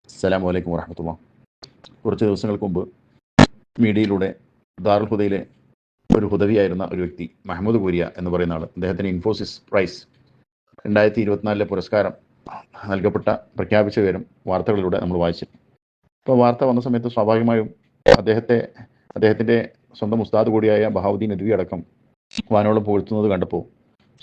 അസ്സലാമു അലൈക്കും വറഹ്മത്തുള്ളാഹി. കുറച്ച് ദിവസങ്ങൾക്ക് മുമ്പ് മീഡിയയിലൂടെ ദാറുൽ ഹുദയിലെ ഒരു ഹുദവിയായിരുന്ന ഒരു വ്യക്തി മഹമ്മൂദ് കൂരിയ എന്ന് പറയുന്ന ആൾ, അദ്ദേഹത്തിന് ഇൻഫോസിസ് പ്രൈസ് 2024 പുരസ്കാരം നൽകപ്പെട്ട പ്രഖ്യാപിച്ച വിവരം വാർത്തകളിലൂടെ നമ്മൾ വായിച്ചു. അപ്പോൾ വാർത്ത വന്ന സമയത്ത് സ്വാഭാവികമായും അദ്ദേഹത്തിൻ്റെ സ്വന്തം ഉസ്താദ് കൂടിയായ ബഹാവുദ്ദീൻ നദ്വി അടക്കം വാനോളം പുകഴ്ത്തുന്നത് കണ്ടപ്പോൾ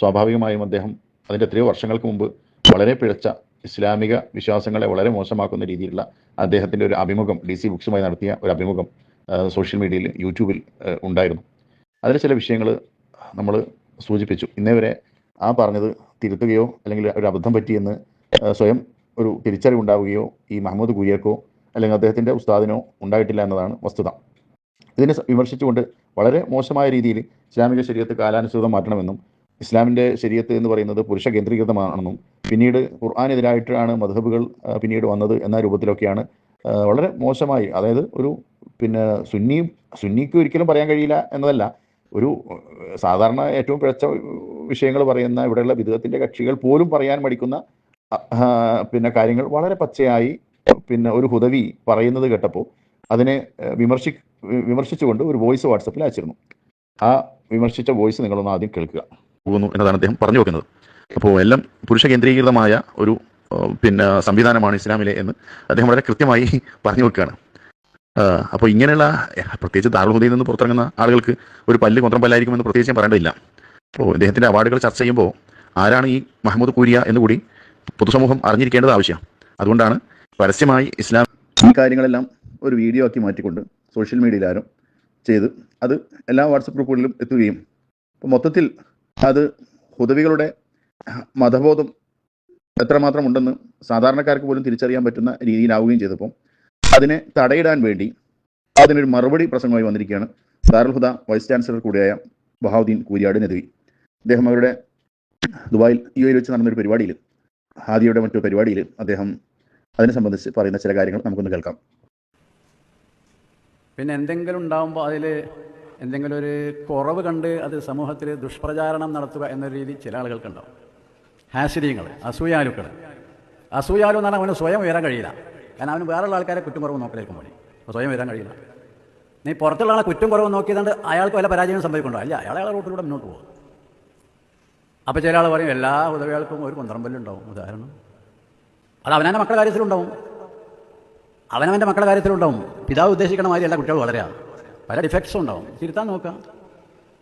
സ്വാഭാവികമായും അദ്ദേഹം അതിൻ്റെ എത്രയോ വർഷങ്ങൾക്ക് മുമ്പ് വളരെ പിഴച്ച ഇസ്ലാമിക വിശ്വാസങ്ങളെ വളരെ മോശമാക്കുന്ന രീതിയിലുള്ള അദ്ദേഹത്തിൻ്റെ ഒരു അഭിമുഖം DC ബുക്സുമായി നടത്തിയ ഒരു അഭിമുഖം സോഷ്യൽ മീഡിയയിൽ യൂട്യൂബിൽ ഉണ്ടായിരുന്നു. അതിലെ ചില വിഷയങ്ങൾ നമ്മൾ സൂചിപ്പിച്ചു. ഇന്നേ വരെ ആ പറഞ്ഞത് തിരുത്തുകയോ അല്ലെങ്കിൽ ഒരു അബദ്ധം പറ്റിയെന്ന് സ്വയം ഒരു തിരിച്ചറിവുണ്ടാവുകയോ ഈ മഹമ്മൂദ് കൂരിയക്കോ അല്ലെങ്കിൽ അദ്ദേഹത്തിൻ്റെ ഉസ്താദിനോ ഉണ്ടായിട്ടില്ല എന്നതാണ് വസ്തുത. ഇതിനെ വിമർശിച്ചുകൊണ്ട് വളരെ മോശമായ രീതിയിൽ ഇസ്ലാമിക ശരീഅത്ത് കാലാനുസൃതം മാറ്റണമെന്നും ഇസ്ലാമിൻ്റെ ശരീഅത്ത് എന്ന് പറയുന്നത് പുരുഷ കേന്ദ്രീകൃതമാണെന്നും പിന്നീട് ഖുർആനെതിരായിട്ടാണ് മദ്ഹബുകൾ പിന്നീട് വന്നത് എന്ന രൂപത്തിലൊക്കെയാണ് വളരെ മോശമായി, അതായത് ഒരു സുന്നിക്ക് ഒരിക്കലും പറയാൻ കഴിയില്ല എന്നതല്ല, ഒരു സാധാരണ ഏറ്റവും പിഴച്ച വിഷയങ്ങൾ പറയുന്ന ഇവിടെയുള്ള ബിദ്അത്തിന്റെ കക്ഷികൾ പോലും പറയാൻ മടിക്കുന്ന കാര്യങ്ങൾ വളരെ പച്ചയായി ഒരു ഹുദവി പറയുന്നത് കേട്ടപ്പോൾ അതിനെ വിമർശിച്ചുകൊണ്ട് ഒരു വോയിസ് വാട്സപ്പിൽ അയച്ചിരുന്നു. ആ വിമർശിച്ച വോയിസ് നിങ്ങളൊന്ന് ആദ്യം കേൾക്കുക പോകുന്നു എന്നതാണ് അദ്ദേഹം പറഞ്ഞു വെക്കുന്നത്. അപ്പോൾ എല്ലാം പുരുഷ കേന്ദ്രീകൃതമായ ഒരു സംവിധാനമാണ് ഇസ്ലാമിലെ എന്ന് അദ്ദേഹം വളരെ കൃത്യമായി പറഞ്ഞു വെക്കുകയാണ്. അപ്പോൾ ഇങ്ങനെയുള്ള പ്രത്യേകിച്ച് ദാറുൽ ഹുദയിൽ നിന്ന് പുറത്തിറങ്ങുന്ന ആളുകൾക്ക് ഒരു കൊന്ത്രം പല്ലായിരിക്കുമെന്ന് പ്രത്യേകിച്ച് ഞാൻ പറയേണ്ടതില്ല. അപ്പോൾ ഇദ്ദേഹത്തിൻ്റെ അവാർഡുകൾ ചർച്ച ചെയ്യുമ്പോൾ ആരാണ് ഈ മഹമ്മൂദ് കൂരിയ എന്നുകൂടി പൊതുസമൂഹം അറിഞ്ഞിരിക്കേണ്ടത് ആവശ്യമാണ്. അതുകൊണ്ടാണ് പരസ്യമായി ഇസ്ലാം ഈ കാര്യങ്ങളെല്ലാം ഒരു വീഡിയോ ആക്കി മാറ്റിക്കൊണ്ട് സോഷ്യൽ മീഡിയയിൽ ആരും ചെയ്ത് അത് എല്ലാ വാട്സപ്പ് ഗ്രൂപ്പുകളിലും എത്തുകയും അപ്പോൾ മൊത്തത്തിൽ അത് ഹുദവികളുടെ മതബോധം എത്രമാത്രം ഉണ്ടെന്ന് സാധാരണക്കാർക്ക് പോലും തിരിച്ചറിയാൻ പറ്റുന്ന രീതിയിലാവുകയും ചെയ്തപ്പോൾ അതിനെ തടയിടാൻ വേണ്ടി അതിനൊരു മറുപടി പ്രസംഗമായി വന്നിരിക്കുകയാണ് ദാറുൽ ഹുദ വൈസ് ചാൻസലർ കൂടിയായ ബഹാവുദ്ദീൻ കൂരിയാട് നദ്വി. അദ്ദേഹം അവരുടെ ദുബായിൽ UAE വെച്ച് നടന്നൊരു പരിപാടിയിൽ, ഹാദിയുടെ മറ്റൊരു പരിപാടിയിൽ അദ്ദേഹം അതിനെ സംബന്ധിച്ച് പറയുന്ന ചില കാര്യങ്ങൾ നമുക്കൊന്ന് കേൾക്കാം. പിന്നെ എന്തെങ്കിലും ഉണ്ടാകുമ്പോൾ അതിൽ എന്തെങ്കിലും ഒരു കുറവ് കണ്ട് അത് സമൂഹത്തിൽ ദുഷ്പ്രചാരണം നടത്തുക എന്നൊരു രീതി ചില ആളുകൾക്കുണ്ടാവും. ഹാസിരീങ്ങൾ, അസൂയാലുക്കൾ. അസൂയാലു എന്ന് പറഞ്ഞാൽ അവന് സ്വയം ഉയരാൻ കഴിയില്ല. കാരണം അവന് വേറെയുള്ള ആൾക്കാരെ കുറ്റം കുറവ് നോക്കലേക്കും മതി, സ്വയം ഉയരാൻ കഴിയില്ല. നീ പുറത്തുള്ള ആളെ കുറ്റം കുറവ് നോക്കിയതുകൊണ്ട് അയാൾക്ക് വല്ല പരാജയം സംഭവിക്കുന്നുണ്ടോ? അല്ല, അയാളെ റൂട്ടിലൂടെ മുന്നോട്ട് പോകും. അപ്പോൾ ചില ആൾ പറയും എല്ലാ ഉദവികൾക്കും ഒരു കുന്ത്രമ്പല്ലുണ്ടാവും. ഉദാഹരണം അത് അവനവൻ്റെ മക്കളുടെ കാര്യത്തിലുണ്ടാവും, അവനവൻ്റെ മക്കളുടെ കാര്യത്തിലുണ്ടാവും. പിതാവ് ഉദ്ദേശിക്കണ മാതിരി എല്ലാ കുട്ടികളും വളരെയാണ്, പല ഡിഫക്ട്സും ഉണ്ടാവും. തിരുത്താൻ നോക്കുക.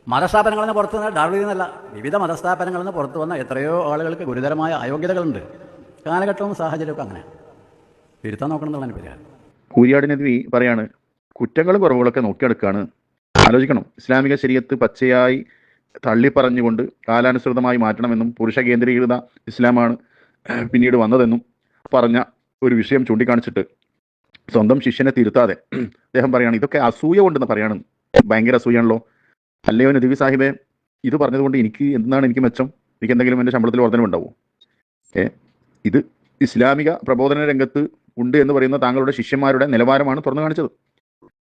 മതസ്ഥാപനങ്ങളിൽ നിന്ന് പുറത്തു വന്ന ഡാർവിൽ നിന്നല്ല, വിവിധ മതസ്ഥാപനങ്ങളിൽ നിന്ന് പുറത്തു വന്ന എത്രയോ ആളുകൾക്ക് ഗുരുതരമായ അയോഗ്യതകളുണ്ട്. കാലഘട്ടവും സാഹചര്യമൊക്കെ അങ്ങനെ തിരുത്താൻ നോക്കണം എന്നുള്ളതിന് പരിഹാരം. കൂരിയാട് നദ്വി പറയാണ്, കുറ്റങ്ങളും കുറവുകളൊക്കെ നോക്കിയെടുക്കുകയാണ്. ആലോചിക്കണം, ഇസ്ലാമിക ശരീഅത്ത് പച്ചയായി തള്ളിപ്പറഞ്ഞുകൊണ്ട് കാലാനുസൃതമായി മാറ്റണമെന്നും പുരുഷ കേന്ദ്രീകൃത ഇസ്ലാമാണ് പിന്നീട് വന്നതെന്നും പറഞ്ഞ ഒരു വിഷയം ചൂണ്ടിക്കാണിച്ചിട്ട് സ്വന്തം ശിഷ്യനെ തിരുത്താതെ അദ്ദേഹം പറയാണ് ഇതൊക്കെ അസൂയ കൊണ്ടെന്ന് പറയാണ്. ഭയങ്കര അസൂയാണല്ലോ. അല്ലയോ നദ്വി സാഹിബേ, ഇത് പറഞ്ഞതുകൊണ്ട് എനിക്ക് മെച്ചം? എനിക്ക് എന്തെങ്കിലും എൻ്റെ ശമ്പളത്തിൽ വർധനവുണ്ടാവുമോ? ഇത് ഇസ്ലാമിക പ്രബോധന രംഗത്ത് ഉണ്ട് എന്ന് പറയുന്ന താങ്കളുടെ ശിഷ്യന്മാരുടെ നിലവാരമാണ് തുറന്നു കാണിച്ചത്.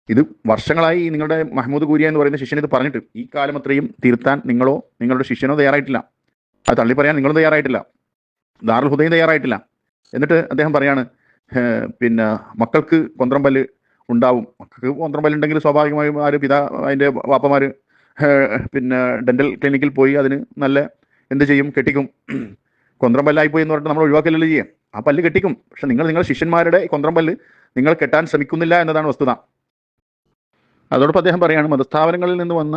ഇത് വർഷങ്ങളായി നിങ്ങളുടെ മഹമ്മൂദ് കൂരിയ എന്ന് പറയുന്ന ശിഷ്യൻ ഇത് പറഞ്ഞിട്ട് ഈ കാലം അത്രയും തിരുത്താൻ നിങ്ങളോ നിങ്ങളുടെ ശിഷ്യനോ തയ്യാറായിട്ടില്ല. അത് തള്ളിപ്പറയാൻ നിങ്ങളും തയ്യാറായിട്ടില്ല, ദാറുൽ ഹുദയും തയ്യാറായിട്ടില്ല. എന്നിട്ട് അദ്ദേഹം പറയാണ് മക്കൾക്ക് കൊന്ത്രമ്പല്ല് ഉണ്ടാവും. മക്കൾക്ക് കൊന്ത്രമ്പല്ലുണ്ടെങ്കിൽ സ്വാഭാവികമായും അതിൻ്റെ വാപ്പമാർ ഡെന്റൽ ക്ലിനിക്കിൽ പോയി അതിന് നല്ല എന്ത് ചെയ്യും, കെട്ടിക്കും. കൊന്ത്രമ്പല്ലായിപ്പോയി എന്ന് പറഞ്ഞിട്ട് നമ്മൾ ഒഴിവാക്കലല്ലോ ചെയ്യുക. ആ പല്ല് കെട്ടിക്കും. പക്ഷെ നിങ്ങളുടെ ശിഷ്യന്മാരുടെ കൊന്ത്രമ്പല്ല് നിങ്ങൾ കെട്ടാൻ ശ്രമിക്കുന്നില്ല എന്നതാണ് വസ്തുത. അതോടൊപ്പം അദ്ദേഹം പറയാണ് മതസ്ഥാപനങ്ങളിൽ നിന്ന് വന്ന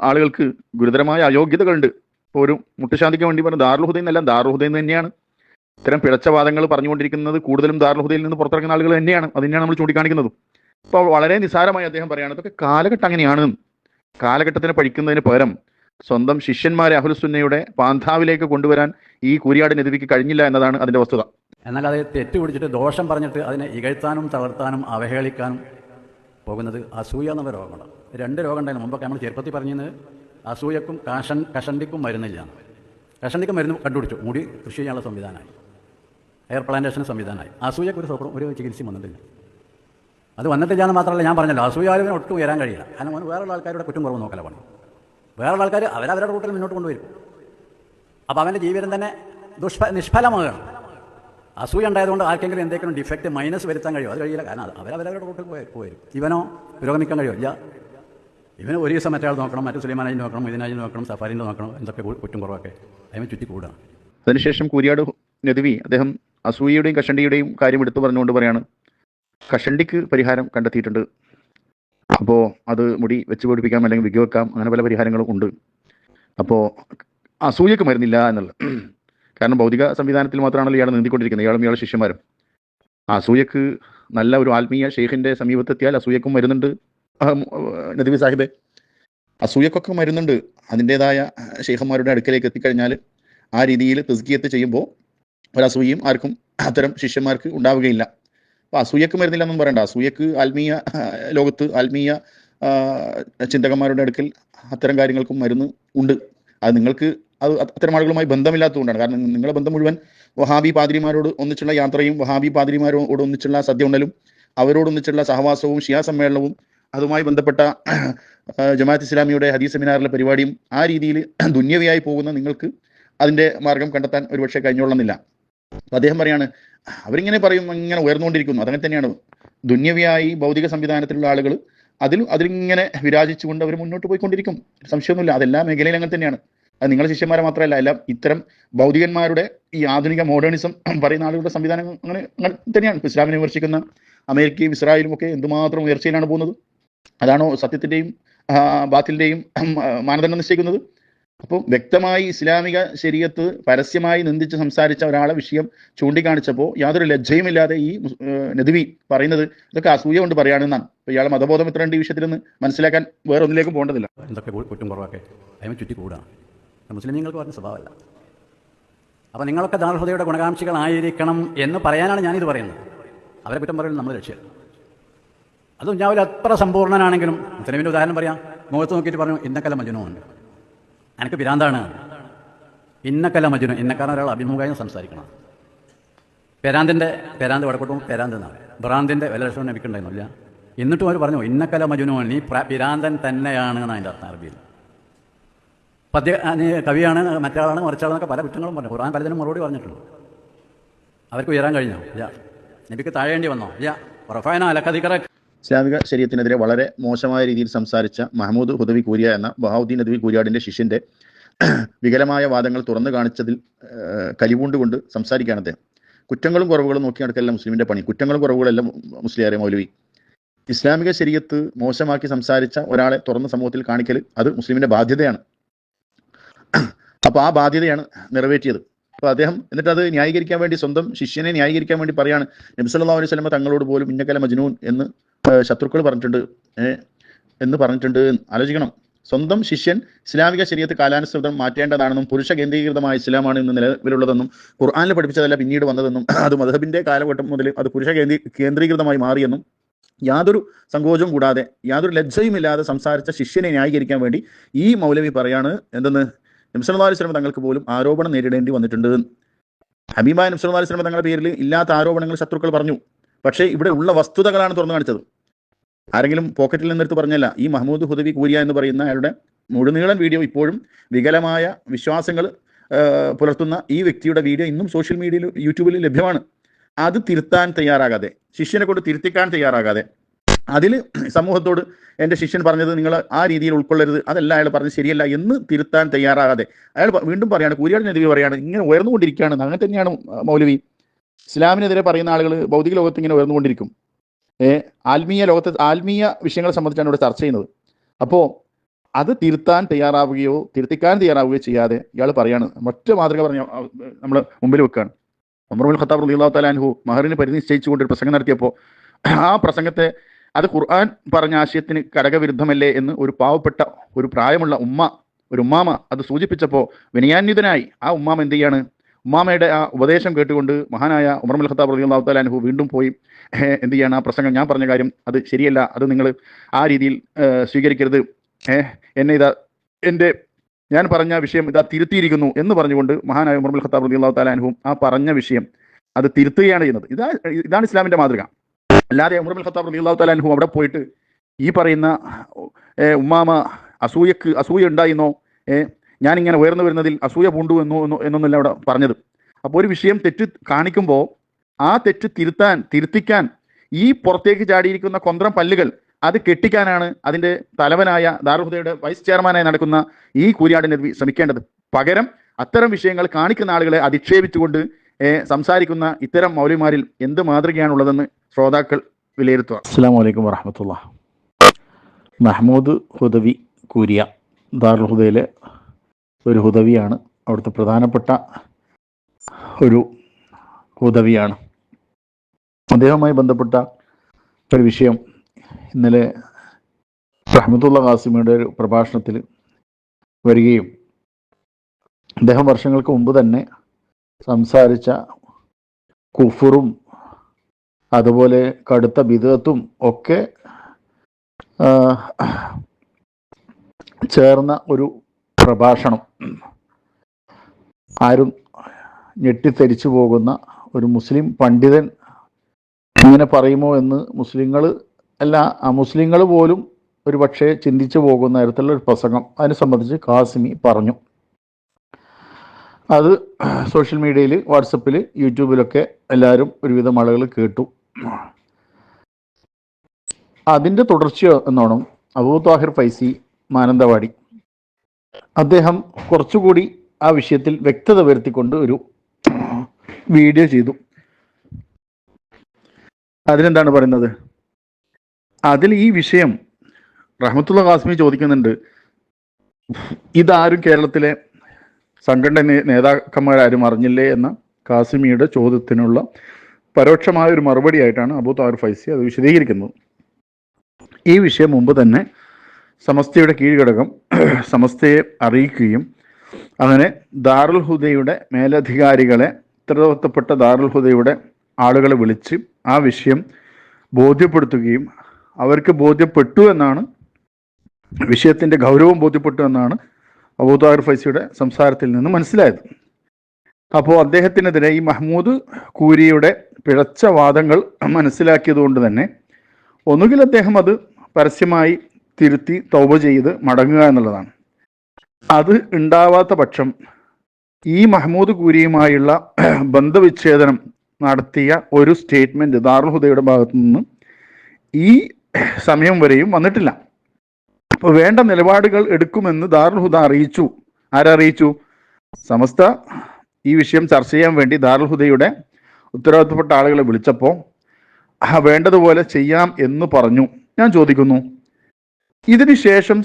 ആളുകൾക്ക് ഗുരുതരമായ അയോഗ്യതകളുണ്ട്. ഇപ്പോൾ ഒരു മുട്ടുശാന്തിക്ക് വേണ്ടി പറഞ്ഞ ദാറുൽ ഹുദയിൽ നിന്നല്ല, ദാറുൽ ഹുദയിൽ നിന്ന് തന്നെയാണ് ഇത്തരം പിഴച്ച വാദങ്ങൾ പറഞ്ഞുകൊണ്ടിരിക്കുന്നത്. കൂടുതലും ദാറുൽ ഹുദയിൽ നിന്ന് പുറത്തിറങ്ങുന്ന ആളുകൾ തന്നെയാണ്. അത് തന്നെയാണ് നമ്മൾ ചൂണ്ടിക്കാണിക്കുന്നത്. അപ്പോൾ വളരെ നിസ്സാരമായി അദ്ദേഹം പറയുകയാണ് ഇതൊക്കെ കാലഘട്ടം അങ്ങനെയാണ്. കാലഘട്ടത്തിന് പഠിക്കുന്നതിന് പകരം സ്വന്തം ശിഷ്യന്മാരെ അഹ്ലുസുന്നയുടെ പാന്താവിലേക്ക് കൊണ്ടുവരാൻ ഈ കൂരിയാട് നദ്വിക്ക് കഴിഞ്ഞില്ല എന്നതാണ് അതിൻ്റെ വസ്തുത. എന്നാൽ അത് തെറ്റുപിടിച്ചിട്ട് ദോഷം പറഞ്ഞിട്ട് അതിനെ ഇകഴ്ത്താനും തളർത്താനും അവഹേളിക്കാനും പോകുന്നത് അസൂയ എന്ന രോഗമാണ്. 2 രോഗം ഉണ്ടായിരുന്നു. മുമ്പൊക്കെ നമ്മൾ ചെറുപ്പത്തിൽ പറഞ്ഞത് അസൂയക്കും കഷണ്ടിക്കും മരുന്നില്ല. കഷണ്ടിക്കും മരുന്ന് കണ്ടുപിടിച്ചു, മുടി കൃഷി ചെയ്യാനുള്ള സംവിധാനമായി, ഹെയർ പ്ലാന്റേഷൻ സംവിധാനമായി. അസൂയക്ക് ഒരു ചികിത്സയും വന്നിട്ടില്ല. അത് വന്നിട്ടില്ല എന്ന് മാത്രമല്ല, ഞാൻ പറഞ്ഞല്ലോ അസൂയാലുവിന് ഒട്ടും ഉയരാൻ കഴിയില്ല. കാരണം വേറെയുള്ള ആൾക്കാരുടെ കുറ്റം കുറവ് നോക്കല പണി. വേറെയുള്ള ആൾക്കാർ അവരവരുടെ റൂട്ടിൽ മുന്നോട്ട് കൊണ്ടുവരും. അപ്പോൾ അവൻ്റെ ജീവിതം തന്നെ നിഷ്ഫലമാകണം. അസൂയ ഉണ്ടായതുകൊണ്ട് ആർക്കെങ്കിലും എന്തെങ്കിലും ഡിഫക്റ്റ് മൈനസ് വരുത്താൻ കഴിയും? അത് കഴിയില്ല. കാരണം അവരവരുടെ റൂട്ടിൽ പോരും. ഇവനോ പുരോഗമിക്കാൻ കഴിയും? ഇല്ല. ഇവന് ഒരു ദിവസം മറ്റേ നോക്കണം, മറ്റു സുലൈമാനായി നോക്കണം, ഇതിനായി നോക്കണം, സഫാരിൻ്റെ നോക്കണം, എന്തൊക്കെ കുറ്റും കുറവൊക്കെ അതിന് ചുറ്റി കൂടുക. അതിനുശേഷം കൂരിയാട് നദവി അദ്ദേഹം അസൂയയുടെയും കഷണ്ടിയുടെയും കാര്യം എടുത്തു പറഞ്ഞുകൊണ്ട് പറയാണ്, കഷണ്ടിക്ക് പരിഹാരം കണ്ടെത്തിയിട്ടുണ്ട്. അപ്പോൾ അത് മുടി വെച്ച് പിടിപ്പിക്കാം, അല്ലെങ്കിൽ വിഗ് വെക്കാം, അങ്ങനെ പല പരിഹാരങ്ങളും ഉണ്ട്. അപ്പോൾ അസൂയക്ക് മരുന്നില്ല എന്നുള്ളത്. കാരണം ഭൗതിക സംവിധാനത്തിൽ മാത്രമാണല്ലോ ഇയാൾ നീന്തിക്കൊണ്ടിരിക്കുന്നത്, ഇയാളും ഇയാളുടെ ശിഷ്യന്മാരും. അസൂയക്ക് നല്ല ഒരു ആത്മീയ ഷെയ്ഖിൻ്റെ സമീപത്തെത്തിയാൽ അസൂയക്കും മരുന്നുണ്ട്. നദവി സാഹിബെ, അസൂയക്കൊക്കെ മരുന്നുണ്ട്. അതിൻ്റെതായ ഷെയ്ഖന്മാരുടെ അടുക്കലേക്ക് എത്തിക്കഴിഞ്ഞാൽ ആ രീതിയിൽ തസ്കിയത്ത് ചെയ്യുമ്പോൾ ഒരസൂയയും ആർക്കും അത്തരം ശിഷ്യന്മാർക്ക് ഉണ്ടാവുകയില്ല. അപ്പോൾ അസൂയക്ക് മരുന്നില്ല എന്നും പറയണ്ട. അസൂയക്ക് ആത്മീയ ലോകത്ത് ആത്മീയ ചിന്തകന്മാരുടെ അടുക്കൽ അത്തരം കാര്യങ്ങൾക്കും മരുന്ന് ഉണ്ട്. അത് നിങ്ങൾക്ക് അത് അത്തരം ആളുകളുമായി ബന്ധമില്ലാത്തതുകൊണ്ടാണ്. കാരണം നിങ്ങളുടെ ബന്ധം മുഴുവൻ വഹാബി പാതിരിമാരോട് ഒന്നിച്ചുള്ള യാത്രയും വഹാബി പാതിരിമാരോട് ഒന്നിച്ചുള്ള സദ്യ ഉണ്ടലും അവരോടൊന്നിച്ചുള്ള സഹവാസവും ഷിയാ സമ്മേളനവും അതുമായി ബന്ധപ്പെട്ട ജമാഅത്ത് ഇസ്ലാമിയുടെ ഹദീസ് സെമിനാറിലെ പരിപാടിയും ആ രീതിയിൽ ദുന്യവിയായി പോകുന്ന നിങ്ങൾക്ക് അതിൻ്റെ മാർഗം കണ്ടെത്താൻ ഒരുപക്ഷെ കഴിഞ്ഞോളുന്നില്ല. അപ്പോൾ അദ്ദേഹം പറയാണ്, അവരിങ്ങനെ പറയും, ഇങ്ങനെ ഉയർന്നുകൊണ്ടിരിക്കുന്നു. അതങ്ങനെ തന്നെയാണ്. ദുന്യവിയായി ഭൗതിക സംവിധാനത്തിലുള്ള ആളുകൾ അതിലിങ്ങനെ വിരാജിച്ചുകൊണ്ട് അവർ മുന്നോട്ട് പോയിക്കൊണ്ടിരിക്കും, സംശയമൊന്നുമില്ല. അതെല്ലാ മേഖലയിലും അങ്ങനെ തന്നെയാണ്. അത് നിങ്ങളുടെ ശിഷ്യന്മാരെ മാത്രമല്ല, എല്ലാം ഇത്തരം ഭൗതികന്മാരുടെ ഈ ആധുനിക മോഡേണിസം പറയുന്ന ആളുകളുടെ സംവിധാനം അങ്ങനെ തന്നെയാണ്. ഇസ്ലാമിനെ വിമർശിക്കുന്ന അമേരിക്കയും ഇസ്രായേലും ഒക്കെ എന്തുമാത്രം ഉയർച്ചയിലാണ് പോകുന്നത്. അതാണോ സത്യത്തിൻ്റെയും ബാത്തിലിൻ്റെയും മാനദണ്ഡം നിശ്ചയിക്കുന്നത്? അപ്പോൾ വ്യക്തമായി ഇസ്ലാമിക ശരീഅത്ത് പരസ്യമായി നിന്ദിച്ച് സംസാരിച്ച ഒരാളെ വിഷയം ചൂണ്ടിക്കാണിച്ചപ്പോൾ യാതൊരു ലജ്ജയുമില്ലാതെ ഈ നദവി പറയുന്നത് ഇതൊക്കെ അസൂയ കൊണ്ട് പറയുകയാണെന്നാണ്. അപ്പോൾ ഇയാളെ മതബോധം എത്രയുണ്ട് ഈ വിഷയത്തിൽ നിന്ന് മനസ്സിലാക്കാൻ വേറെ ഒന്നിലേക്കും പോകേണ്ടതില്ല. എന്തൊക്കെ കുറ്റും കുറവൊക്കെ അതിന് ചുറ്റി കൂടുക മുസ്ലിമീങ്ങൾക്ക് പറഞ്ഞ സ്വഭാവമല്ല. അപ്പോൾ നിങ്ങളൊക്കെ ദാറുൽ ഹുദയുടെ ഗുണകാംക്ഷികളായിരിക്കണം എന്ന് പറയാനാണ് ഞാനിത് പറയുന്നത്. അവരെ കുറ്റം പറയുന്നത് നമ്മൾ ലക്ഷ്യം. അതും ഞാൻ ഒരു അത്ര സമ്പൂർണ്ണനാണെങ്കിലും മുസ്ലിമിൻ്റെ ഉദാഹരണം പറയാം. മുഖത്ത് നോക്കിയിട്ട് പറഞ്ഞു, ഇന്നക്കല മജ്നൂൻ, എനിക്ക് പിരാന്താണ്. ഇന്നക്കല മജ്നൂൻ, ഇന്നക്കാരൻ ഒരാൾ അഭിമുഖമായി സംസാരിക്കണം. പേരാന്ത് വടക്കോട്ടും പേരാന്ത് എന്നാണ്. ഭ്രാന്തിൻ്റെ വില ലക്ഷണം ലഭിക്കണ്ടായിരുന്നില്ല. എന്നിട്ടും അവർ പറഞ്ഞു, ഇന്നക്കല മജ്നൂൻ, നീ പിരാന്തൻ തന്നെയാണ് എന്നാണ് അതിൻ്റെ അർത്ഥം അറബിയിൽ. നീ കവിയാണ്, മറ്റാളാണ്, മറിച്ചാളെന്നൊക്കെ പല കുറ്റങ്ങളും പറഞ്ഞു. ഖുർആൻ പലതിനും മറുപടി പറഞ്ഞിട്ടുണ്ട്. അവർക്ക് ഉയരാൻ കഴിഞ്ഞോ? ഇല്ല. നബിക്ക് താഴേണ്ടി വന്നോ? ഇല്ല. റഫഅനാ ലക ദിക്റക. ഇസ്ലാമിക ശരീഅത്തിനെതിരെ വളരെ മോശമായ രീതിയിൽ സംസാരിച്ച മഹ്മൂദ് ഹുദവി കൂരിയ എന്ന ബഹാവുദ്ദീൻ നദവി കൂരിയാടിൻ്റെ ശിഷ്യൻ്റെ വികലമായ വാദങ്ങൾ തുറന്നു കാണിച്ചതിൽ കലിവുണ്ടുകൊണ്ട് സംസാരിക്കുകയാണ് അദ്ദേഹം. കുറ്റങ്ങളും കുറവുകളും നോക്കി നടക്കല്ല മുസ്ലിമിൻ്റെ പണി. കുറ്റങ്ങളും കുറവുകളെല്ലാം മുസ്ലിയാരെ മൗലവി. ഇസ്ലാമിക ശരീഅത്ത് മോശമാക്കി സംസാരിച്ച ഒരാളെ തുറന്ന സമൂഹത്തിൽ കാണിക്കൽ അത് മുസ്ലിമിൻ്റെ ബാധ്യതയാണ്. അപ്പോൾ ആ ബാധ്യതയാണ് നിറവേറ്റിയത്. അപ്പോൾ അദ്ദേഹം എന്നിട്ട് അത് ന്യായീകരിക്കാൻ വേണ്ടി, സ്വന്തം ശിഷ്യനെ ന്യായീകരിക്കാൻ വേണ്ടി പറയാണ്, നബി സല്ലല്ലാഹു അലൈഹി വസല്ലം തങ്ങളോട് പോലും ഇന്നക്കല മജ്നൂൻ എന്ന് ശത്രുക്കൾ പറഞ്ഞിട്ടുണ്ട് എന്ന് പറഞ്ഞിട്ടുണ്ട്. ആലോചിക്കണം. സ്വന്തം ശിഷ്യൻ ഇസ്ലാമിക ശരീഅത്ത് കാലാനുസൃതം മാറ്റേണ്ടതാണെന്നും പുരുഷ കേന്ദ്രീകൃതമായ ഇസ്ലാമാണ് ഇന്ന് നിലവിലുള്ളതെന്നും ഖുർആനിൽ പഠിപ്പിച്ചതല്ല പിന്നീട് വന്നതെന്നും അത് മദ്ഹബിൻ്റെ കാലഘട്ടം മുതൽ അത് പുരുഷ കേന്ദ്രീകൃതമായി മാറിയെന്നും യാതൊരു സങ്കോചവും കൂടാതെ യാതൊരു ലജ്ജയുമില്ലാതെ സംസാരിച്ച ശിഷ്യനെ ന്യായീകരിക്കാൻ വേണ്ടി ഈ മൗലവി പറയാണ്, എന്തെന്ന്, നബി സല്ലല്ലാഹു അലൈഹി വസല്ലം തങ്ങൾക്ക് പോലും ആരോപണം നേരിടേണ്ടി വന്നിട്ടുണ്ട്. ഹബീബായ നബി സല്ലല്ലാഹു അലൈഹി വസല്ലം തങ്ങളുടെ പേരിൽ ഇല്ലാത്ത ആരോപണങ്ങൾ ശത്രുക്കൾ പറഞ്ഞു. പക്ഷേ ഇവിടെ ഉള്ള വസ്തുതകളാണ് തുറന്നു കാണിച്ചത്. ആരെങ്കിലും പോക്കറ്റിൽ നിന്നെടുത്ത് പറഞ്ഞല്ല. ഈ മഹ്മൂദ് ഹുദവി കൂരിയ എന്ന് പറയുന്ന അയാളുടെ മുഴുനീളൻ വീഡിയോ, ഇപ്പോഴും വികലമായ വിശ്വാസങ്ങൾ പുലർത്തുന്ന ഈ വ്യക്തിയുടെ വീഡിയോ ഇന്നും സോഷ്യൽ മീഡിയയിൽ യൂട്യൂബിൽ ലഭ്യമാണ്. അത് തിരുത്താൻ തയ്യാറാകാതെ, ശിഷ്യനെ കൊണ്ട് തിരുത്തിക്കാൻ തയ്യാറാകാതെ, അതിൽ സമൂഹത്തോട് എൻ്റെ ശിഷ്യൻ പറഞ്ഞത് നിങ്ങൾ ആ രീതിയിൽ ഉൾക്കൊള്ളരുത്, അതല്ല അയാൾ പറഞ്ഞത് ശരിയല്ല എന്ന് തിരുത്താൻ തയ്യാറാകാതെ അയാൾ വീണ്ടും പറയാണ്, കൂരിയാട് നദവി പറയാണ്, ഇങ്ങനെ ഉയർന്നുകൊണ്ടിരിക്കുകയാണ്. അങ്ങനെ തന്നെയാണ് മൗലവി. ഇസ്ലാമിനെതിരെ പറയുന്ന ആളുകൾ ഭൗതിക ലോകത്ത് ഇങ്ങനെ ഉയർന്നുകൊണ്ടിരിക്കും. ആത്മീയ ലോകത്ത് ആത്മീയ വിഷയങ്ങളെ സംബന്ധിച്ചാണ് ഇവിടെ ചർച്ച ചെയ്യുന്നത്. അപ്പോൾ അത് തിരുത്താൻ തയ്യാറാവുകയോ തിരുത്തിക്കാൻ തയ്യാറാവുകയോ ചെയ്യാതെ ഇയാൾ പറയാണ്, മറ്റു മാതൃക പറഞ്ഞ നമ്മൾ മുമ്പിൽ വെക്കുകയാണ്. ഉമർ ഇബ്നുൽ ഖത്താബ് റളിയല്ലാഹു തആല അൻഹു മഹറിന് പരിധി നിശ്ചയിച്ചുകൊണ്ട് ഒരു പ്രസംഗം നടത്തിയപ്പോൾ ആ പ്രസംഗത്തെ അത് ഖുർആൻ പറഞ്ഞ ആശയത്തിന് ഘടകവിരുദ്ധമല്ലേ എന്ന് ഒരു പാവപ്പെട്ട ഒരു പ്രായമുള്ള ഉമ്മാമ അത് സൂചിപ്പിച്ചപ്പോൾ വിനയാന്വിതനായി ആ ഉമ്മാമ എന്ത് ചെയ്യാണ്, ഉമ്മാമയുടെ ആ ഉപദേശം കേട്ടുകൊണ്ട് മഹാനായ ഉമർ ഇബ്നുൽ ഖത്താബ് റളിയല്ലാഹു തആല അൻഹു വീണ്ടും പോയി എന്ത് ചെയ്യാണ്, ആ പ്രസംഗം ഞാൻ പറഞ്ഞ കാര്യം അത് ശരിയല്ല, അത് നിങ്ങൾ ആ രീതിയിൽ സ്വീകരിക്കരുത്, എന്നെ ഞാൻ പറഞ്ഞ വിഷയം ഇതാ തിരുത്തിയിരിക്കുന്നു എന്ന് പറഞ്ഞുകൊണ്ട് മഹാനായ ഉമർ ഇബ്നുൽ ഖത്താബ് റളിയല്ലാഹു തആല അൻഹു ആ പറഞ്ഞ വിഷയം അത് തിരുത്തുകയാണ് ചെയ്യുന്നത്. ഇതാണ് ഇസ്ലാമിൻ്റെ മാതൃക. അല്ലാതെ ഉമർ ഇബ്നുൽ ഖത്താബ് റളിയല്ലാഹു തആല അൻഹു അവിടെ പോയിട്ട് ഈ പറയുന്ന ഉമ്മാമ അസൂയ ഉണ്ടായിരുന്നോ, ഞാനിങ്ങനെ ഉയർന്നു വരുന്നതിൽ അസൂയ പൂണ്ടു എന്നൊന്നല്ല അവിടെ പറഞ്ഞത്. അപ്പോൾ ഒരു വിഷയം തെറ്റ് കാണിക്കുമ്പോൾ ആ തെറ്റ് തിരുത്തിക്കാൻ ഈ പുറത്തേക്ക് ചാടിയിരിക്കുന്ന കൊന്ത്രം പല്ലുകൾ അത് കെട്ടിക്കാനാണ് അതിൻ്റെ തലവനായ ദാറുൽ വൈസ് ചെയർമാനായി നടക്കുന്ന ഈ കൂരിയാട് നബി ശ്രമിക്കേണ്ടത്. പകരം അത്തരം വിഷയങ്ങൾ കാണിക്കുന്ന ആളുകളെ അധിക്ഷേപിച്ചുകൊണ്ട് സംസാരിക്കുന്ന ഇത്തരം മൗലവിമാരിൽ എന്ത് മാതൃകയാണുള്ളതെന്ന് ശ്രോതാക്കൾ വിലയിരുത്തുക. അസ്സലാമു അലൈക്കും വറഹ്മത്തുള്ളാഹി. മഹ്മൂദ് ഹുദവി കൂരിയ ദാറുൽ ഹുദയിലെ ഒരു ഹുദവിയാണ്, അവിടുത്തെ പ്രധാനപ്പെട്ട ഒരു ഹുദവിയാണ്. അദ്ദേഹവുമായി ബന്ധപ്പെട്ട ഒരു വിഷയം ഇന്നലെ റഹ്മത്തുള്ള ഖാസിമിയുടെ ഒരു പ്രഭാഷണത്തിൽ വരികയും അദ്ദേഹം വർഷങ്ങൾക്ക് മുമ്പ് തന്നെ സംസാരിച്ച കുഫറും അതുപോലെ കടുത്ത ബിദ്അത്തും ഒക്കെ ചേർന്ന ഒരു പ്രഭാഷണം, ആരും ഞെട്ടിത്തെരിച്ചു പോകുന്ന ഒരു മുസ്ലിം പണ്ഡിതൻ ഇങ്ങനെ പറയുമോ എന്ന് മുസ്ലിങ്ങൾ അല്ല, അമുസ്ലിങ്ങൾ പോലും ഒരു പക്ഷേ ചിന്തിച്ചു പോകുന്ന തരത്തിലുള്ള ഒരു പ്രസംഗം അതിനെ സംബന്ധിച്ച് ഖാസിമി പറഞ്ഞു. അത് സോഷ്യൽ മീഡിയയിൽ, വാട്സപ്പിൽ, യൂട്യൂബിലൊക്കെ എല്ലാവരും ഒരുവിധം ആളുകൾ കേട്ടു. അതിൻ്റെ തുടർച്ച എന്നോണം അബൂ താഹിർ ഫൈസി മാനന്തവാടി അദ്ദേഹം കുറച്ചുകൂടി ആ വിഷയത്തിൽ വ്യക്തത വരുത്തിക്കൊണ്ട് ഒരു വീഡിയോ ചെയ്തു. അതിലെന്താണ് പറയുന്നത്? അതിൽ ഈ വിഷയം റഹ്മത്തുള്ള ഖാസിമി ചോദിക്കുന്നുണ്ട്, ഇതാരും കേരളത്തിലെ സംഘടന നേതാക്കന്മാരാരും അറിഞ്ഞില്ലേ എന്ന ഖാസിമിയുടെ ചോദ്യത്തിനുള്ള പരോക്ഷമായ ഒരു മറുപടി ആയിട്ടാണ് അബൂ താഹിർ ഫൈസി അത് വിശദീകരിക്കുന്നത്. ഈ വിഷയം മുമ്പ് തന്നെ സമസ്തയുടെ കീഴ്ഘടകം സമസ്തയെ അറിയിക്കുകയും അങ്ങനെ ദാറുൽ ഹുദയുടെ മേലധികാരികളെ, ഉത്തരവാദിത്തപ്പെട്ട ദാറുൽ ഹുദയുടെ ആളുകളെ വിളിച്ച് ആ വിഷയം ബോധ്യപ്പെടുത്തുകയും അവർക്ക് ബോധ്യപ്പെട്ടു എന്നാണ്, വിഷയത്തിൻ്റെ ഗൗരവം ബോധ്യപ്പെട്ടു എന്നാണ് അബൂ താഹിർ ഫൈസിയുടെ സംസാരത്തിൽ നിന്ന് മനസ്സിലായത്. അപ്പോൾ അദ്ദേഹത്തിനെതിരെ ഈ മഹ്മൂദ് കൂരിയുടെ പിഴച്ച വാദങ്ങൾ മനസ്സിലാക്കിയതുകൊണ്ട് തന്നെ ഒന്നുകിൽ അദ്ദേഹം അത് പരസ്യമായി തിരുത്തി തൗബ ചെയ്ത് മടങ്ങുക എന്നുള്ളതാണ്. അത് ഉണ്ടാവാത്ത പക്ഷം ഈ മഹ്മൂദ് കൂരിയുമായുള്ള ബന്ധവിച്ഛേദനം നടത്തിയ ഒരു സ്റ്റേറ്റ്മെന്റ് ദാറുൽ ഹുദയുടെ ഭാഗത്തു നിന്ന് ഈ സമയം വരെയും വന്നിട്ടില്ല. അപ്പോൾ വേണ്ട നിലപാടുകൾ എടുക്കുമെന്ന് ദാറുൽ ഹുദ അറിയിച്ചു. ആരറിയിച്ചു? സമസ്ത ഈ വിഷയം ചർച്ച ചെയ്യാൻ വേണ്ടി ദാറുൽ ഹുദയുടെ ഉത്തരവാദിത്തപ്പെട്ട ആളുകളെ വിളിച്ചപ്പോൾ വേണ്ടതുപോലെ ചെയ്യാം എന്ന് പറഞ്ഞു. ഞാൻ ചോദിക്കുന്നു, ഇതിന് ശേഷം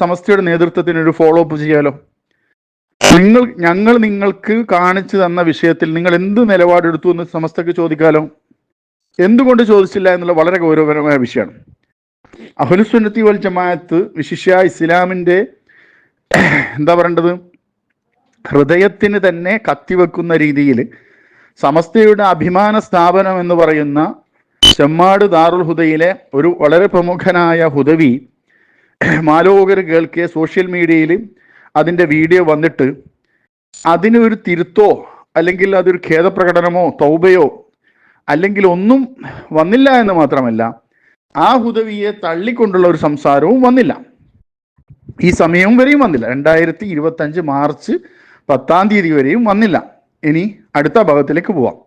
സമസ്തയുടെ നേതൃത്വത്തിന് ഒരു ഫോളോ അപ്പ് ചെയ്യാലോ? ഞങ്ങൾ നിങ്ങൾക്ക് കാണിച്ചു തന്ന വിഷയത്തിൽ നിങ്ങൾ എന്ത് നിലപാടെടുത്തു എന്ന് സമസ്തക്ക് ചോദിക്കാലോ? എന്തുകൊണ്ട് ചോദിച്ചില്ല എന്നുള്ള വളരെ ഗൗരവപരമായ വിഷയമാണ്. അഹ്ലുസുന്നത്തി വൽ ജമാഅത്ത് വിശിഷ്യ ഇസ്ലാമിൻ്റെ എന്താ പറയേണ്ടത്, ഹൃദയത്തിന് തന്നെ കത്തിവെക്കുന്ന രീതിയിൽ സമസ്തയുടെ അഭിമാന സ്ഥാപനം എന്ന് പറയുന്ന ചെമ്മാട് ദാറുൽ ഹുദയിലെ ഒരു വളരെ പ്രമുഖനായ ഹുദവി മാലോകർ കേൾക്കെ സോഷ്യൽ മീഡിയയിൽ അതിൻ്റെ വീഡിയോ വന്നിട്ട് അതിനൊരു തിരുത്തോ അല്ലെങ്കിൽ അതൊരു ഖേദപ്രകടനമോ തൗബയോ അല്ലെങ്കിൽ ഒന്നും വന്നില്ല എന്ന് മാത്രമല്ല, ആ ഹുദവിയെ തള്ളിക്കൊണ്ടുള്ള ഒരു സംസാരവും വന്നില്ല. ഈ സമയവും വരെയും വന്നില്ല. 2025 മാർച്ച് 10 വരെയും വന്നില്ല. ഇനി അടുത്ത ഭാഗത്തിലേക്ക് പോവാം.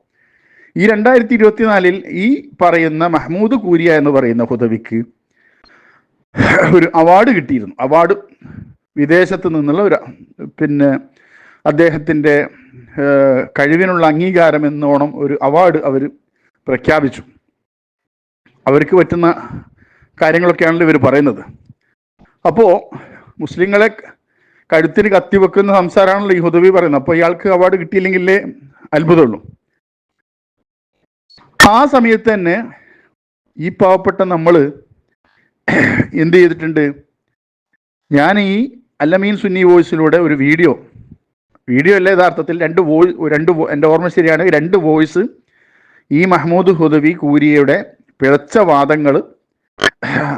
ഈ 2024 ഈ പറയുന്ന മഹ്മൂദ് കൂരിയ എന്ന് പറയുന്ന ഹുദവിക്ക് ഒരു അവാർഡ് കിട്ടിയിരുന്നു. അവാർഡ് വിദേശത്ത് നിന്നുള്ള ഒരു അദ്ദേഹത്തിൻ്റെ കഴിവിനുള്ള അംഗീകാരം എന്നോണം ഒരു അവാർഡ് അവർ പ്രഖ്യാപിച്ചു. അവർക്ക് പറ്റുന്ന കാര്യങ്ങളൊക്കെയാണല്ലോ ഇവർ പറയുന്നത്. അപ്പോൾ മുസ്ലിങ്ങളെ കഴുത്തിന് കത്തിവെക്കുന്ന സംസാരമാണല്ലോ ഈ ഹുദവി പറയുന്നത്. അപ്പോൾ ഇയാൾക്ക് അവാർഡ് കിട്ടിയില്ലെങ്കിലേ അത്ഭുതമുള്ളൂ. ആ സമയത്ത് തന്നെ ഈ പാവപ്പെട്ട നമ്മൾ എന്ത് ചെയ്തിട്ടുണ്ട്? ഞാൻ ഈ അല്ലമീൻ സുന്നി വോയിസിലൂടെ ഒരു വീഡിയോ അല്ല, യഥാർത്ഥത്തിൽ എൻ്റെ ഓർമ്മ ശരിയാണ്, 2 വോയിസ് ഈ മഹ്മൂദ് ഹുദവി കൂരിയയുടെ പിഴച്ച വാദങ്ങൾ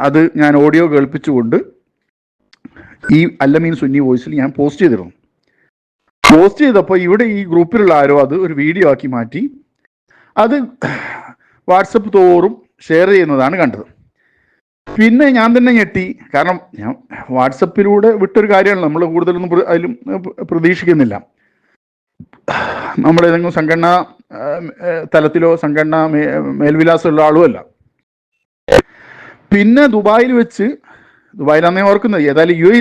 അത് ഞാൻ ഓഡിയോ കേൾപ്പിച്ചുകൊണ്ട് ഈ അല്ലമീൻ സുന്നി വോയിസിൽ ഞാൻ പോസ്റ്റ് ചെയ്തിരുന്നു. പോസ്റ്റ് ചെയ്തപ്പോൾ ഇവിടെ ഈ ഗ്രൂപ്പിലുള്ള ആരോ അത് ഒരു വീഡിയോ ആക്കി മാറ്റി അത് വാട്സപ്പ് തോറും ഷെയർ ചെയ്യുന്നതാണ് കണ്ടത്. പിന്നെ ഞാൻ തന്നെ ഞെട്ടി. കാരണം ഞാൻ വാട്സപ്പിലൂടെ വിട്ടൊരു കാര്യമാണല്ലോ, നമ്മൾ കൂടുതലൊന്നും അതിലും പ്രതീക്ഷിക്കുന്നില്ല. നമ്മളേതെങ്കിലും സംഘടനാ തലത്തിലോ സംഘടനാ മേൽവിലാസമുള്ള ആളുമല്ല. പിന്നെ ദുബായിലാന്നേ ഓർക്കുന്നത്, ഏതായാലും UAE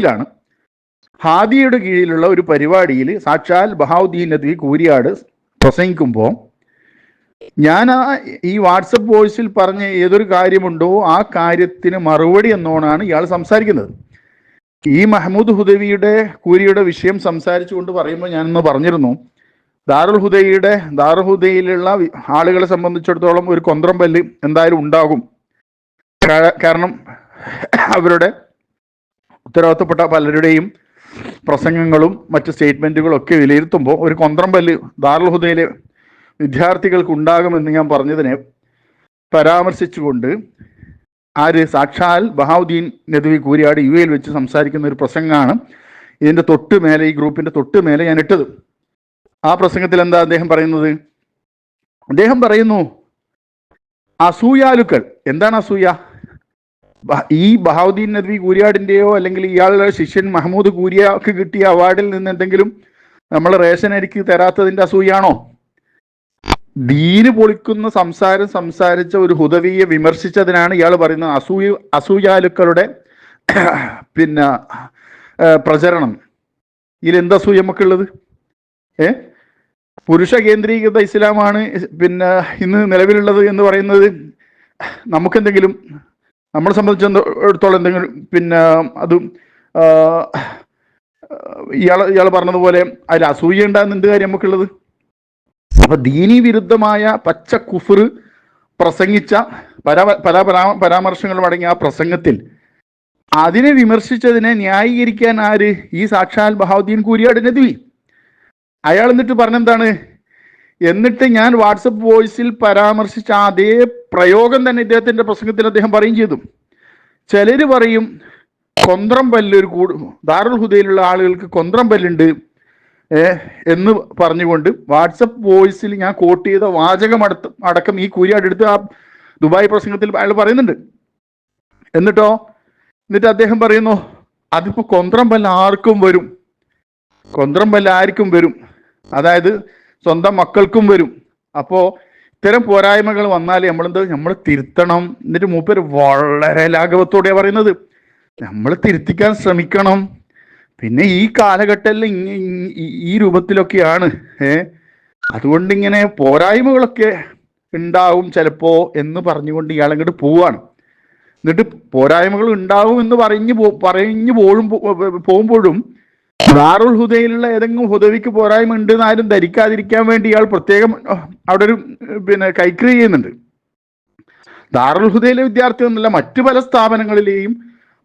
ഹാദിയുടെ കീഴിലുള്ള ഒരു പരിപാടിയിൽ സാക്ഷാൽ ബഹാവുദ്ദീൻ നദ്വി കൂരിയാട് പ്രസംഗിക്കുമ്പോൾ ഞാൻ ഈ വാട്സപ്പ് വോയിസിൽ പറഞ്ഞ ഏതൊരു കാര്യമുണ്ടോ ആ കാര്യത്തിന് മറുപടി എന്നോണാണ് ഇയാൾ സംസാരിക്കുന്നത്. ഈ മഹ്മൂദ് കൂരിയുടെ വിഷയം സംസാരിച്ചുകൊണ്ട് പറയുമ്പോൾ ഞാനിന്ന് പറഞ്ഞിരുന്നു, ദാറുൽ ഹുദയിലുള്ള ആളുകളെ സംബന്ധിച്ചിടത്തോളം ഒരു കൊന്ത്രം പല്ല് എന്തായാലും ഉണ്ടാകും. കാരണം അവരുടെ ഉത്തരവാദിത്തപ്പെട്ട പലരുടെയും പ്രസംഗങ്ങളും മറ്റ് സ്റ്റേറ്റ്മെന്റുകളും ഒക്കെ വിലയിരുത്തുമ്പോൾ ഒരു കൊന്ത്രം പല്ല് ദാറുൽ ഹുദയിലെ വിദ്യാർത്ഥികൾക്ക് ഉണ്ടാകുമെന്ന് ഞാൻ പറഞ്ഞതിനെ പരാമർശിച്ചുകൊണ്ട് സാക്ഷാൽ ബഹാവുദ്ദീൻ നദ്വി കൂരിയാട് UAE വെച്ച് സംസാരിക്കുന്ന ഒരു പ്രസംഗമാണ് ഇതിൻ്റെ തൊട്ടുമേലെ, ഈ ഗ്രൂപ്പിൻ്റെ തൊട്ടുമേലെ ഞാൻ ഇട്ടത്. ആ പ്രസംഗത്തിൽ എന്താ അദ്ദേഹം പറയുന്നത്? അദ്ദേഹം പറയുന്നു, അസൂയാലുക്കൾ. എന്താണ് അസൂയ? ഈ ബഹാവുദ്ദീൻ നദ്വി കൂരിയാടിൻ്റെയോ അല്ലെങ്കിൽ ഇയാളുടെ ശിഷ്യൻ മഹ്മൂദ് കൂരിയാക്ക് കിട്ടിയ അവാർഡിൽ നിന്ന് എന്തെങ്കിലും നമ്മൾ റേഷൻ അരിക്ക് തരാത്തതിൻ്റെ അസൂയാണോ? ദീന് പൊളിക്കുന്ന സംസാരിച്ച ഒരു ഹുദവിയെ വിമർശിച്ചതിനാണ് ഇയാൾ പറയുന്നത് അസൂയാലുക്കളുടെ പിന്നെ പ്രചരണം. ഇതിലെന്ത് അസൂയ നമുക്കുള്ളത്? പുരുഷ കേന്ദ്രീകൃത ഇസ്ലാമാണ് പിന്നെ ഇന്ന് നിലവിലുള്ളത് എന്ന് പറയുന്നത് നമുക്കെന്തെങ്കിലും, നമ്മളെ സംബന്ധിച്ചിടത്തോളം എന്തെങ്കിലും പിന്നെ അത് ഇയാൾ പറഞ്ഞതുപോലെ അതിൽ അസൂയ ഉണ്ടാകുന്ന എന്ത് കാര്യം നമുക്കുള്ളത്? അപ്പൊ ദീനി വിരുദ്ധമായ പച്ച കുഫർ പ്രസംഗിച്ച പല പരാമർശങ്ങളും അടങ്ങിയ ആ പ്രസംഗത്തിൽ അതിനെ വിമർശിച്ചതിനെ ന്യായീകരിക്കാൻ ഈ സാക്ഷാൽ ബഹാവുദ്ദീൻ കൂരിയാട് നദ്വി. അയാൾ എന്നിട്ട് പറഞ്ഞെന്താണ്? എന്നിട്ട് ഞാൻ വാട്സപ്പ് വോയിസിൽ പരാമർശിച്ച അതേ പ്രയോഗം തന്നെ ഇദ്ദേഹത്തിന്റെ പ്രസംഗത്തിൽ അദ്ദേഹം പറയുകയും ചെയ്തു. ചിലര് പറയും കൊന്ത്രം പല്ല് ദാറുൽ ഹുദയിലുള്ള ആളുകൾക്ക് കൊന്ത്രം പല്ലുണ്ട് എന്ന് പറഞ്ഞുകൊണ്ട് വാട്സപ്പ് വോയിസിൽ ഞാൻ കോട്ട് ചെയ്ത വാചകം അടക്കം ഈ കൂരിയാട് എടുത്ത് ആ ദുബായ് പ്രസംഗത്തിൽ അയാൾ പറയുന്നുണ്ട്. എന്നിട്ട് അദ്ദേഹം പറയുന്നു, അതിപ്പോ കൊന്ത്രം പല്ല് ആർക്കും വരും, കൊന്ത്രം പല്ല് ആർക്കും വരും, അതായത് സ്വന്തം മക്കൾക്കും വരും. അപ്പോ ഇത്തരം പോരായ്മകൾ വന്നാൽ നമ്മൾ തിരുത്തണം. എന്നിട്ട് മൂപ്പര് വളരെ ലാഘവത്തോടെയാണ് പറയുന്നത്, നമ്മൾ തിരുത്തിക്കാൻ ശ്രമിക്കണം. പിന്നെ ഈ കാലഘട്ടത്തിൽ ഈ രൂപത്തിലൊക്കെയാണ് അതുകൊണ്ട് ഇങ്ങനെ പോരായ്മകളൊക്കെ ഉണ്ടാവും ചിലപ്പോ എന്ന് പറഞ്ഞുകൊണ്ട് ഇയാളങ്ങോട്ട് പോവാണ്. എന്നിട്ട് പോരായ്മകൾ ഉണ്ടാവും എന്ന് പറഞ്ഞു പോകുമ്പോഴും ദാറുൽ ഹുദയിലുള്ള ഏതെങ്കിലും ഹുദവിക്ക് പോരായ്മ ഉണ്ട് എന്ന് ആരും ധരിക്കാതിരിക്കാൻ വേണ്ടി ഇയാൾ പ്രത്യേകം അവിടെ ഒരു കൈക്രിയ ചെയ്യുന്നുണ്ട്. ദാറുൽ ഹുദയിലെ വിദ്യാർത്ഥി എന്നല്ല, മറ്റു പല സ്ഥാപനങ്ങളിലെയും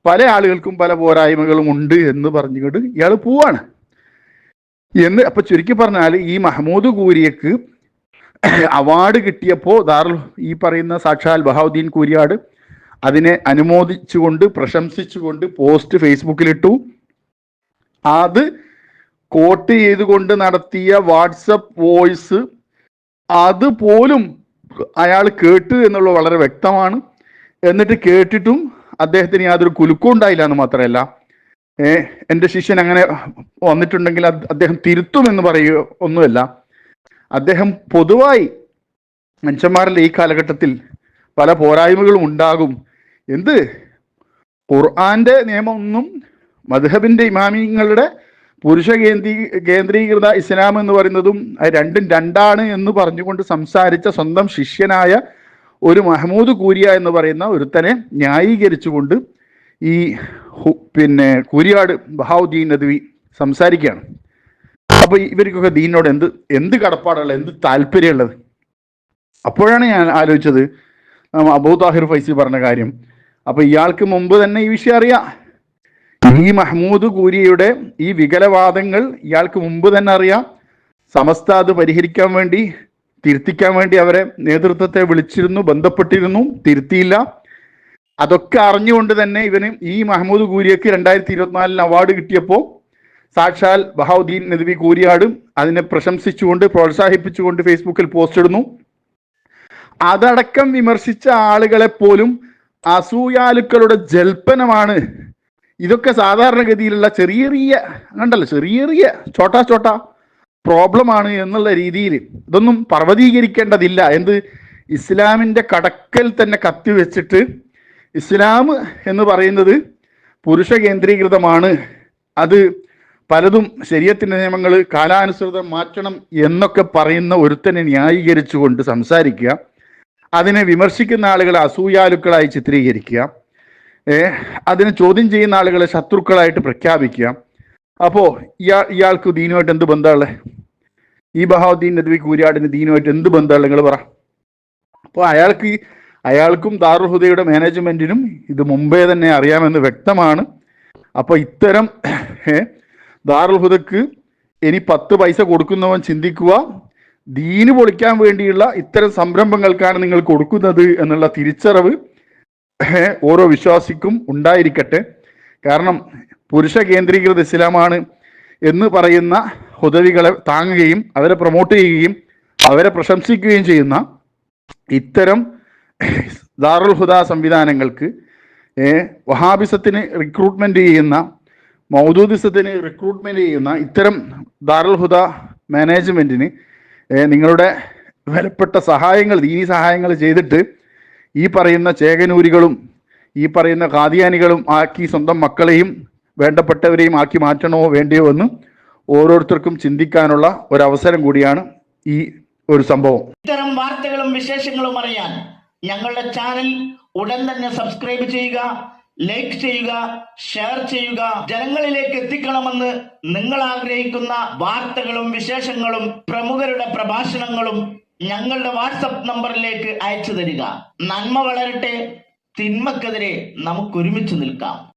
പല ആളുകൾക്കും പല പോരായ്മകളും ഉണ്ട് എന്ന് പറഞ്ഞുകൊണ്ട് ഇയാൾ പോവാണ്. അപ്പൊ ചുരുക്കി പറഞ്ഞാൽ ഈ മഹ്മൂദ് കൂരിയക്ക് അവാർഡ് കിട്ടിയപ്പോ ഈ പറയുന്ന സാക്ഷാൽ ബഹാവുദ്ദീൻ കൂരിയാട് അതിനെ അനുമോദിച്ചുകൊണ്ട് പ്രശംസിച്ചുകൊണ്ട് പോസ്റ്റ് ഫേസ്ബുക്കിലിട്ടു. അത് കോട്ട് ചെയ്തുകൊണ്ട് നടത്തിയ വാട്സപ്പ് വോയിസ് അതുപോലും അയാൾ കേട്ടു എന്നുള്ളത് വളരെ വ്യക്തമാണ്. എന്നിട്ട് കേട്ടിട്ടും അദ്ദേഹത്തിന് യാതൊരു കുലുക്കം ഉണ്ടായില്ല എന്ന് മാത്രമല്ല, എൻ്റെ ശിഷ്യൻ അങ്ങനെ വന്നിട്ടുണ്ടെങ്കിൽ അദ്ദേഹം തിരുത്തുമെന്ന് പറയുക ഒന്നുമല്ല. അദ്ദേഹം പൊതുവായി മനുഷ്യന്മാരുടെ ഈ കാലഘട്ടത്തിൽ പല പോരായ്മകളും ഉണ്ടാകും, ഖുർആന്റെ നിയമമൊന്നും മദ്ഹബിന്റെ ഇമാമിങ്ങളുടെ പുരുഷ കേന്ദ്രീകൃത ഇസ്ലാം എന്ന് പറയുന്നതും രണ്ടും രണ്ടാണ് എന്ന് പറഞ്ഞുകൊണ്ട് സംസാരിച്ച സ്വന്തം ശിഷ്യനായ ഒരു മഹ്മൂദ് കൂരിയ എന്ന് പറയുന്ന ഒരുത്തനെ ന്യായീകരിച്ചുകൊണ്ട് ഈ കൂരിയാട് ബഹാവുദ്ദീൻ നദ്വി സംസാരിക്കുകയാണ്. അപ്പൊ ഇവർക്കൊക്കെ ദീനിനോട് എന്ത് കടപ്പാടുള്ള, എന്ത് താല്പര്യമുള്ളത്? അപ്പോഴാണ് ഞാൻ ആലോചിച്ചത് അബൂ താഹിർ ഫൈസി പറഞ്ഞ കാര്യം. അപ്പൊ ഇയാൾക്ക് മുമ്പ് തന്നെ ഈ വിഷയം അറിയാം. ഈ മഹ്മൂദ് കൂരിയയുടെ ഈ വികലവാദങ്ങൾ ഇയാൾക്ക് മുമ്പ് തന്നെ അറിയാം. സമസ്ത അത് പരിഹരിക്കാൻ വേണ്ടി, തിരുത്തിക്കാൻ വേണ്ടി അവരെ നേതൃത്വത്തെ വിളിച്ചിരുന്നു, ബന്ധപ്പെട്ടിരുന്നു, തിരുത്തിയില്ല. അതൊക്കെ അറിഞ്ഞുകൊണ്ട് തന്നെ ഈ മഹ്മൂദ് കൂരിയക്ക് 2024 അവാർഡ് കിട്ടിയപ്പോൾ സാക്ഷാൽ ബഹാവുദ്ദീൻ നദ്വി കൂരിയാട് അതിനെ പ്രശംസിച്ചുകൊണ്ട് പ്രോത്സാഹിപ്പിച്ചുകൊണ്ട് ഫേസ്ബുക്കിൽ പോസ്റ്റ് ഇടുന്നു. അതടക്കം വിമർശിച്ച ആളുകളെ പോലും അസൂയാലുക്കളുടെ ജൽപ്പനമാണ്. ഇതൊക്കെ സാധാരണഗതിയിലുള്ള ചെറിയ ചെറിയ ചോട്ടാ പ്രോബ്ലമാണ് എന്നുള്ള രീതിയിൽ ഇതൊന്നും പർവ്വതീകരിക്കേണ്ടതില്ല. എന്ത് ഇസ്ലാമിൻ്റെ കടക്കൽ തന്നെ കത്തിവെച്ചിട്ട് ഇസ്ലാം എന്ന് പറയുന്നത് പുരുഷ കേന്ദ്രീകൃതമാണ്, അത് പലതും ശരീഅത്തിന്റെ നിയമങ്ങൾ കാലാനുസൃതം മാറ്റണം എന്നൊക്കെ പറയുന്ന ഒരുത്തനെ ന്യായീകരിച്ചുകൊണ്ട് സംസാരിക്കുക, അതിനെ വിമർശിക്കുന്ന ആളുകളെ അസൂയാലുക്കളായി ചിത്രീകരിക്കുക, അതിനെ ചോദ്യം ചെയ്യുന്ന ആളുകളെ ശത്രുക്കളായിട്ട് പ്രഖ്യാപിക്കുക. അപ്പോൾ ഇയാൾക്ക് ദീനുമായിട്ട് എന്ത് ബന്ധമുള്ളത്? ഈ ബഹാവുദ്ദീൻ നദ്വി കൂരിയാടിന് ദീനുമായിട്ട് എന്ത് ബന്ധമുള്ളത് നിങ്ങൾ പറ. അപ്പോൾ അയാൾക്കും ദാറുൽ ഹുദയുടെ മാനേജ്മെന്റിനും ഇത് മുമ്പേ തന്നെ അറിയാമെന്ന് വ്യക്തമാണ്. അപ്പോൾ ഇത്തരം ദാറുൽ ഹുദക്ക് ഇനി 10 പൈസ കൊടുക്കുന്നവൻ ചിന്തിക്കുക, ദീന് പൊളിക്കാൻ വേണ്ടിയുള്ള ഇത്തരം സംരംഭങ്ങൾക്കാണ് നിങ്ങൾ കൊടുക്കുന്നത് എന്നുള്ള തിരിച്ചറിവ് ഓരോ വിശ്വാസിക്കും ഉണ്ടായിരിക്കട്ടെ. കാരണം പുരുഷ കേന്ദ്രീകൃത ഇസ്ലാമാണ് എന്ന് പറയുന്ന ഹുദവികളെ താങ്ങുകയും അവരെ പ്രൊമോട്ട് ചെയ്യുകയും അവരെ പ്രശംസിക്കുകയും ചെയ്യുന്ന ഇത്തരം ദാറുൽ ഹുദ സംവിധാനങ്ങൾക്ക്, വഹാബിസത്തിന് റിക്രൂട്ട്മെന്റ് ചെയ്യുന്ന, മൗദൂദിസത്തിന് റിക്രൂട്ട്മെന്റ് ചെയ്യുന്ന ഇത്തരം ദാറുൽ ഹുദ മാനേജ്മെന്റിന് നിങ്ങളുടെ വിലപ്പെട്ട സഹായങ്ങൾ, ദീനി സഹായങ്ങൾ ചെയ്തിട്ട് ഈ പറയുന്ന ചേകനൂരികളും ഈ പറയുന്ന ഖാദിയാനികളും ആക്കി സ്വന്തം മക്കളെയും വേണ്ടപ്പെട്ടവരെയും ആക്കി മാറ്റണോ വേണ്ടിയോ എന്ന് ഓരോരുത്തർക്കും ചിന്തിക്കാനുള്ള ഒരവസരം കൂടിയാണ് ഈ ഒരു സംഭവം. ഇത്തരം വാർത്തകളും വിശേഷങ്ങളും അറിയാൻ ഞങ്ങളുടെ ചാനൽ ഉടൻ തന്നെ സബ്സ്ക്രൈബ് ചെയ്യുക, ലൈക്ക് ചെയ്യുക, ഷെയർ ചെയ്യുക. ജനങ്ങളിലേക്ക് എത്തിക്കണമെന്ന് നിങ്ങൾ ആഗ്രഹിക്കുന്ന വാർത്തകളും വിശേഷങ്ങളും പ്രമുഖരുടെ പ്രഭാഷണങ്ങളും ഞങ്ങളുടെ വാട്സപ്പ് നമ്പറിലേക്ക് അയച്ചു തരിക. നന്മ വളരട്ടെ, തിന്മക്കെതിരെ നമുക്ക് ഒരുമിച്ച് നിൽക്കാം.